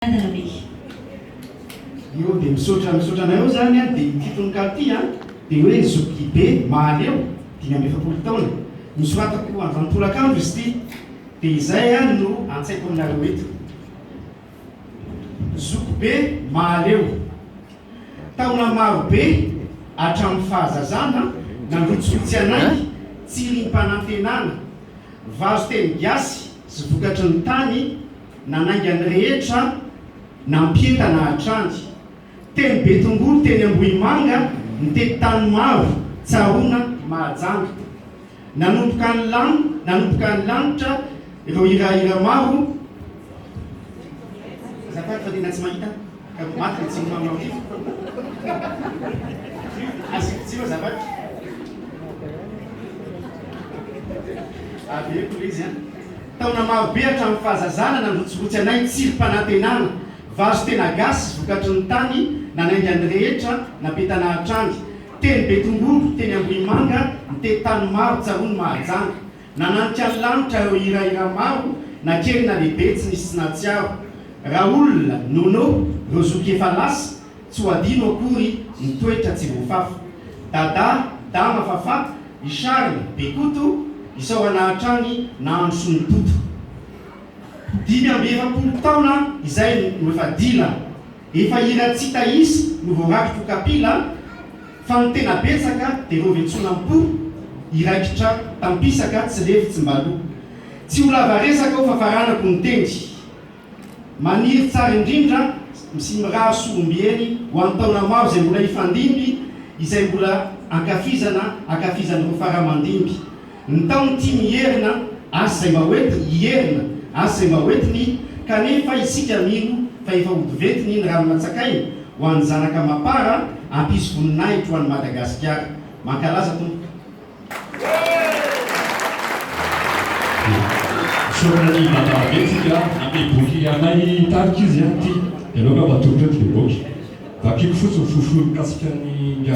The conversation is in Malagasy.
Io dia misaotra anao zany a dia titony kalty a dia hoe zokibe mahaleo 5 taona nisoratako andro tolakandro izy ity dia izay a no antsaiko aminareo eto. Zokibe mahaleo taona marobe hatramin'ny fahazazana nandrotsotsy anay tsy rim-panantenana vazo teny gasy sy vokatry ny tany nanaingany rehetra nampientana hatrandy teny Betongolo teny Ambohimanga nitety tany maro tsarona mahajanga nanomboka ny lanitra ireo hirahira maro zafady fa tena tsy mahita maty tsy mamao io asikotsiva zafady aveko le izy a taona marobe hatramin'ny fahazazana nandrotsotsy anay tsirim-panantenana vazo tena gasy vokatry ny tany nanaingany rehetra napetana hatrandy teny Betongolo teny Ambohimanga nitety tany maro tsarony mahajanga nananitra ny lanitra ireo hirahira maro na kely na lehibe tsy nisy tsy natsiaro raha olona nono ireo zoky efa lasa tsy ho adino akory nitoetra tsy voafafa dada dama fafa isariny bekoto isaorana hatrany nahandro sy ny toto 5 taona izay no efa dila efa hira tsy taisy no voarakitro kapila fa ny tena betsaka dia reo ventsona mpo iraikitra tampisaka tsy lefy tsy mbalo tsy ho lava resaka ho fafaranako ny tendy maniry tsara indrindra sy miraha sorombieny ho amin'ny taona maro izay mbola hifandimby izay mbola akafizan'ireo faramandimby ny taony tia mierina asa izay mahoetiny hierina asa izay mahoetiny kanefa isika mino fa efa hodivetiny iny raha matsakainy ho an'ny zanaka mapara ampisy voninahitra ho an'ny Madagasikara mankalaza tompo sorany matabetsika ame boky anay tariky izy ty aloha mba torotra ty boky vakiko fotsiny fofony mikasika ny